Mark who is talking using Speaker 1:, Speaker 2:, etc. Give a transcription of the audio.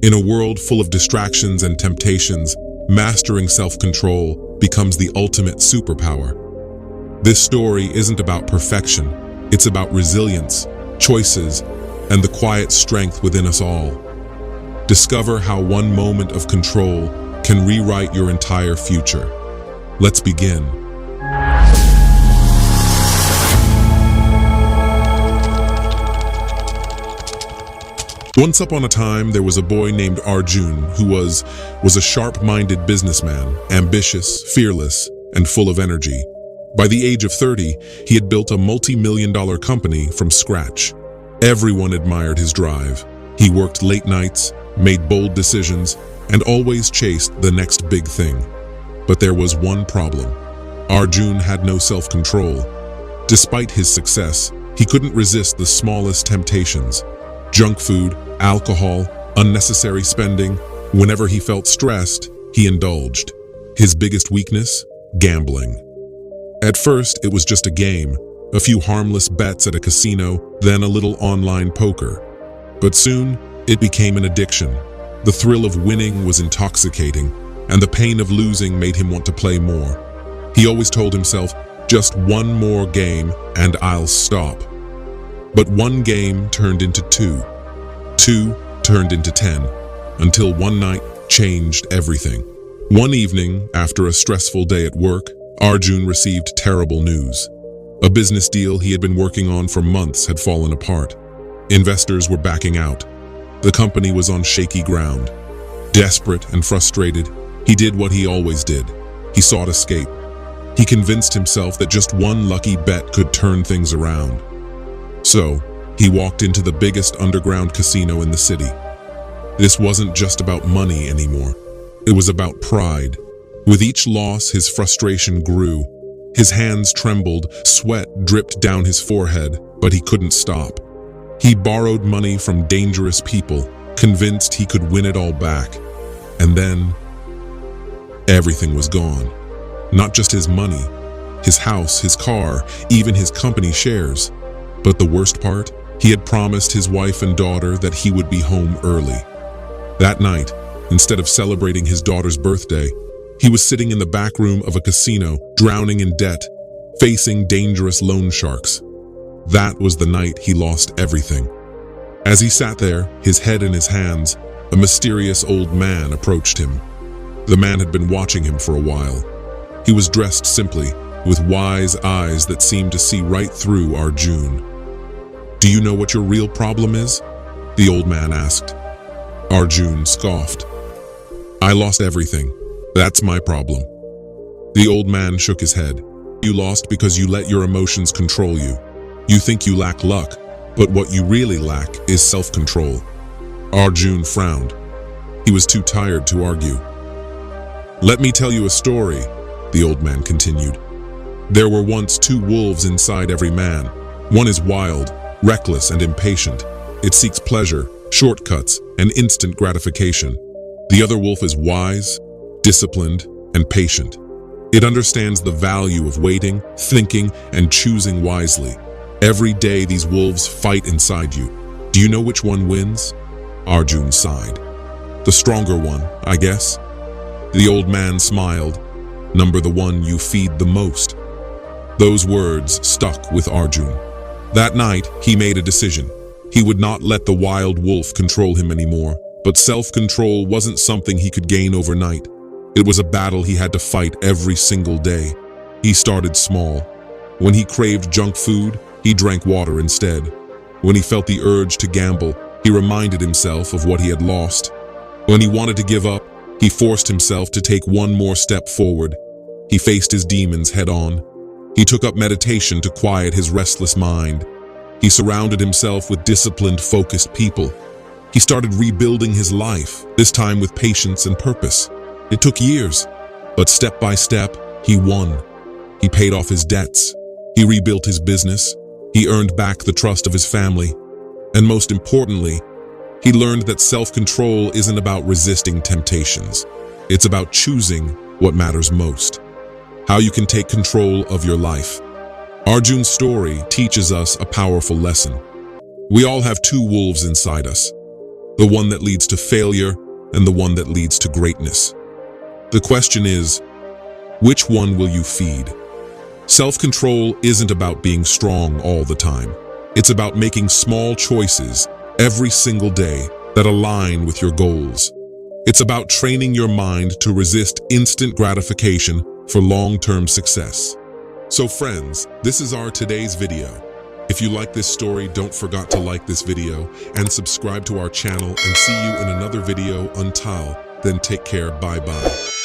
Speaker 1: In a world full of distractions and temptations, mastering self-control becomes the ultimate superpower. This story isn't about perfection, it's about resilience, choices, and the quiet strength within us all. Discover how one moment of control can rewrite your entire future. Let's begin. Once upon a time, there was a boy named Arjun who was a sharp-minded businessman, ambitious, fearless, and full of energy. By the age of 30, he had built a multi-million-dollar company from scratch. Everyone admired his drive. He worked late nights, made bold decisions, and always chased the next big thing. But there was one problem. Arjun had no self-control. Despite his success, he couldn't resist the smallest temptations. Junk food, alcohol, unnecessary spending. Whenever he felt stressed, he indulged. His biggest weakness? Gambling. At first, it was just a game, a few harmless bets at a casino, then a little online poker. But soon, it became an addiction. The thrill of winning was intoxicating, and the pain of losing made him want to play more. He always told himself, just one more game and I'll stop. But one game turned into two. Two turned into 10, until one night changed everything. One evening, after a stressful day at work, Arjun received terrible news. A business deal he had been working on for months had fallen apart. Investors were backing out. The company was on shaky ground. Desperate and frustrated, he did what he always did. He sought escape. He convinced himself that just one lucky bet could turn things around. So, he walked into the biggest underground casino in the city. This wasn't just about money anymore. It was about pride. With each loss, his frustration grew. His hands trembled, sweat dripped down his forehead, but he couldn't stop. He borrowed money from dangerous people, convinced he could win it all back. And then, everything was gone. Not just his money, his house, his car, even his company shares. But the worst part? He had promised his wife and daughter that he would be home early. That night, instead of celebrating his daughter's birthday, he was sitting in the back room of a casino, drowning in debt, facing dangerous loan sharks. That was the night he lost everything. As he sat there, his head in his hands, a mysterious old man approached him. The man had been watching him for a while. He was dressed simply, with wise eyes that seemed to see right through Arjun. "Do you know what your real problem is?" the old man asked. Arjun scoffed. "I lost everything. That's my problem." The old man shook his head. "You lost because you let your emotions control you. You think you lack luck, but what you really lack is self-control." Arjun frowned. He was too tired to argue. "Let me tell you a story," the old man continued. "There were once two wolves inside every man. One is wild, reckless, and impatient. It seeks pleasure, shortcuts, and instant gratification. The other wolf is wise, disciplined, and patient. It understands the value of waiting, thinking, and choosing wisely. Every day these wolves fight inside you. Do you know which one wins?" Arjun sighed. "The stronger one, I guess." The old man smiled. "Number the one you feed the most." Those words stuck with Arjun. That night, he made a decision. He would not let the wild wolf control him anymore, but self-control wasn't something he could gain overnight. It was a battle he had to fight every single day. He started small. When he craved junk food, he drank water instead. When he felt the urge to gamble, he reminded himself of what he had lost. When he wanted to give up, he forced himself to take one more step forward. He faced his demons head-on. He took up meditation to quiet his restless mind. He surrounded himself with disciplined, focused people. He started rebuilding his life, this time with patience and purpose. It took years, but step by step, he won. He paid off his debts. He rebuilt his business. He earned back the trust of his family. And most importantly, he learned that self-control isn't about resisting temptations. It's about choosing what matters most. How you can take control of your life. Arjun's story teaches us a powerful lesson. We all have two wolves inside us. the one that leads to failure and the one that leads to greatness. The question is, which one will you feed? Self-control isn't about being strong all the time. It's about making small choices every single day that align with your goals. It's about training your mind to resist instant gratification for long-term success. So friends, this is our today's video. If you like this story, don't forget to like this video and subscribe to our channel, and see you in another video. Until then, take care. Bye-bye.